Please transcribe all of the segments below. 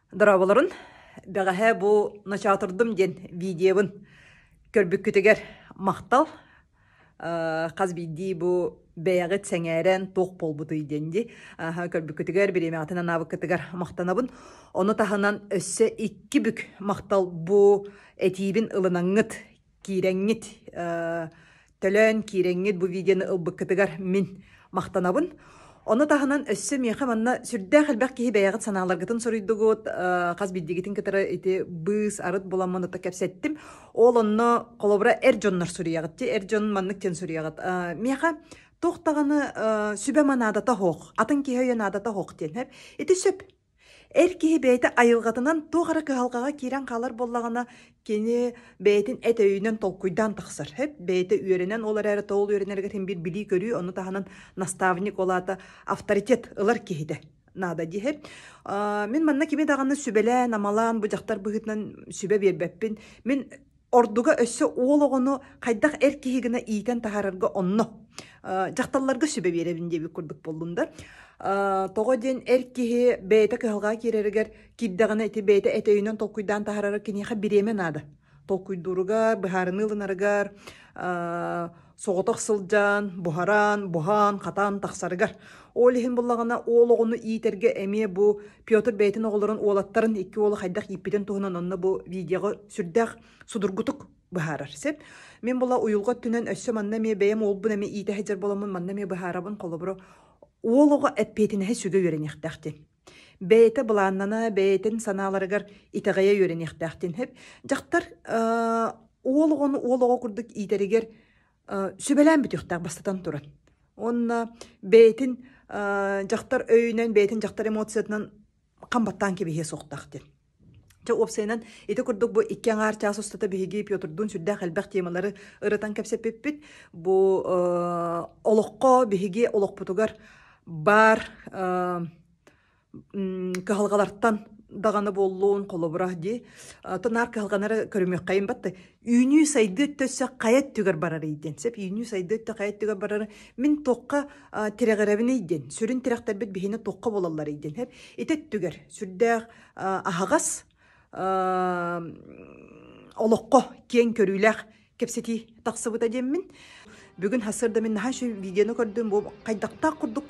Дырабыларын, бәғәһә бұ начатырдым ден видеоын көрбүккүтігер мақтал, қаз бидді бұ бәғіт сәңәрен тоқ болбуды денді. Көрбүккүтігер беремеғатына навыккытыгер мақтанабын. Оны тағынан өссі 2 бүк мақтал бұ әтейбін ылынаңыт, кейрәңіт, төлөн кейрәңіт бұ видеоны ылбыккытыгер мен мақтанабын. Оны тағынан өссі меха манна сүрдә хәлбәк киһи бәягыт саналаргытын сорыйдыгыт қаз биддигитин кытары ити быз арыт буламманы та кәпсәттим. Ол онно колобра эрджоннар сурыягыт, эрджон маннык тен сурыягыт. Меха тоқтағаны сүбә манадата хоқ, атын киһи янадата хоқ тен хәп. Ити сөп. Киһи бәйті айылғатынан тоғара кыһалғаға кирен қалар боллағына кені бәйтін әт өйінен толкуйдан тақсыр. Бәйті үйерінен олар әрі тоғыл үйерінергетін бір білі көрі, оны тағынан наставник олаты авторитет ылар киһиде. Нада дихеп. Мен манна кеме дағаны сүбелән, амалан, бұжақтар бұғытынан сүбе бербәппін. Мен ордуга өссі ол оғыны қайдақ киһигіна ийтен тағарырға онны. Жақталларға сүбе беребін деп көрдік болдыңдар. Тоғы ден киһи бәйті кыһалға керерігер киддағына әті бәйті әтөйінен толкуйдан тағарарар кенеға биремен ады. Толкуйдуругар, бұхарын ылынарыгар, соғытық сылжан, бұхаран, бұхан, қатан тақсарыгар. Ол ехін болағына ол оғыны иетерге әме бұ Петр бәйтін оғыларын олаттарын 2 олы қайдақ еппеден туғынан онны бұ видеоға сүрдәқ судыргутық бұхарар. Мен бұла ұйылға түнен өссі манна ме бәйім ол бұн әме иеті хәжер боламын манна ме бұхарабын қолыбыры ол оға әппетінәе сүге өрен ектәқтен. Бәйті бұланнана бәйтін саналарығар итағая өрен ектәқтен. Жақтар ол оға күрдік иетерігер сүбәлән бүтіқтәқ бастатан тұран. Онна бәйтін жақтар өйінен, бәйтін жақтар эмоциятынан қамбаттан кебеге соқтақтен. Опсайнан ити күрдік бұ 2 аңар час ұстата бігеге Петрдун сүрдә қалбақ темалары ырытан кәпсеппеппет. Бұ олыққа бігеге олық бұтығар бар кығалғаларттан дағаны болуын қолыбырақ де. Тонар кығалғанары көрімек қайын батты. Үйіні сайды өттөсі қайет түгір барарейден. Үйіні сайды өтті қайет түгір барары. Мен тоққа тірәғірәбін eyden. Сүрін тірәқтар бет бігені тоққа болалар eyden. Етет түгір. Сүрдәғ ағағас олыққа кен көріләқ кепсети тақсыбыта деммін. Бүгін хасырда мен наша видеоны көрдім. Бұл қайдақта құрдық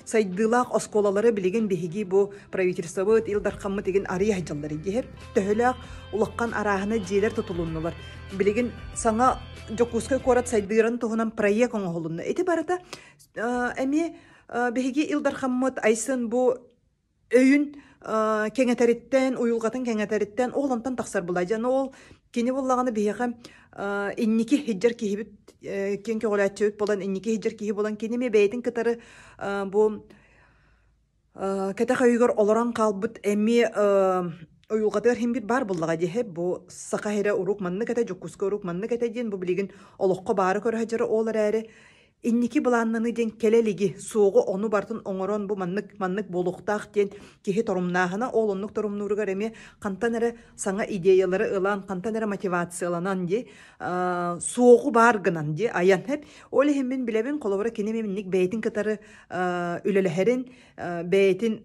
сайдылақ осколалары білеген бігеге бұл правительствы илдар қамы деген ария жалдар еді. Төхіләқ ұлыққан арағына желер тұтылуынылар. Білеген саңа жокускай қорат сайдырын тұғынан проект оңы олуны. Эти барата әме бігеге илдар қамы айсын бұл өйін кеңетәріттен, ұйылғатын кеңетәріттен оғылантан тақсар бұлай. Ол кені болағаны бейеға инники хиджар кихибит кен көгөләтчөк болан инники хиджар кихи болан кенеме бәйтін кытары бұл кәтәқ өйгөр оларан қалбыт әме ұйылғатығар хем бір бар болаға дехеп бұл сақахері ұруқ манны кәтә жоккусқа ұруқ манны кәтә ден бұл білеген олыққа бары көрі хажары олар әрі инники буланнаны ден келелиги суғы оны бартын оңорон бу маннык болуқтақ ден кихи торумнағына ол оннук торумнуругар эме қантан әрі саңа идеялары ылан, қантан әрі мотивацияланан де суғы баргынан де аян хеп. Ол хеммен білебін қолабыра кенеме минник бәйтін кытары үлеләхерін бәйтін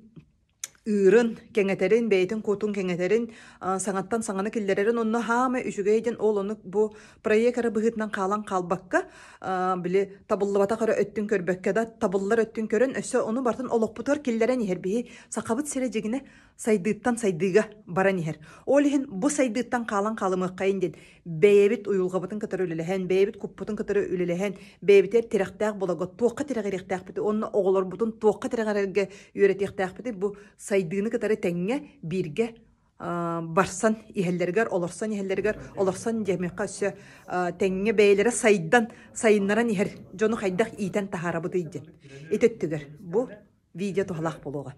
ырын кеңетерин бейтин котун кеңетерин саңаттан саңаны киллерерин онно хама үчүгейден ол оны бу проекары быгытнан калан калбакка биле табыллыбата кара өттүн көрбөккө да табыллар өттүн көрөн өсө оны бартын олокпутор киллерен ихерби сакабыт сережигине сайдыттан сайдыга баран ихер ол ихин бу сайдыттан калан калымыккайын ден бэйбит уюлгабытын кытары үлелехен бэйбит куппутун кытары үлелехен бэйбитер тирактак болаго туокка тирагырыктак бити онно оголор бутун туокка тирагырыга үйрөтектак бити бу сайдыны кытары тәңге бирге барсан ихеллергер, олорсан ихеллергер, олорсан жемекка өсө тәңге бәйлері сайдан сайыннаран ихер жону хайдақ ийтен тахарабыды иден. Етөттігер, бұ видео тухалақ болуға.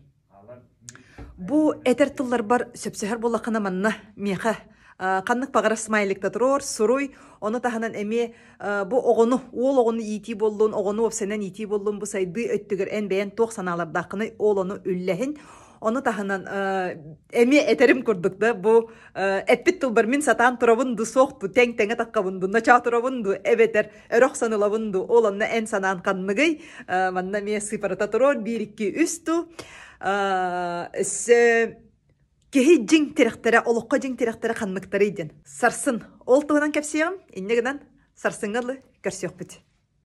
Бұ әтертіллар бар сөпсөхер болақына манна меха қаннық бағара смайликта тұрор, сұруй, оны таханан әме бұ оғыны, ол оғыны ити болуын, оғыны опсенен ити болуын, бұ сайды өттігер ән бәйін тоқ саналардақыны ол оны үлләхін. Оны таханан эми этерим курдук да бу эппит тулбар мин сатан турабунду соқту тең-теңе таккабунду нача турабунду эбетер өрөк санылабунду олонна эн санан канныгый манна ме сыпарата турор 1-2 үстү кеһи жиң терехтере, олоққа жиң терехтере ханныктары иден. Сарсын, ол туһунан кепсиягым, иннегенен сарсыңгалы көрсөкпүт.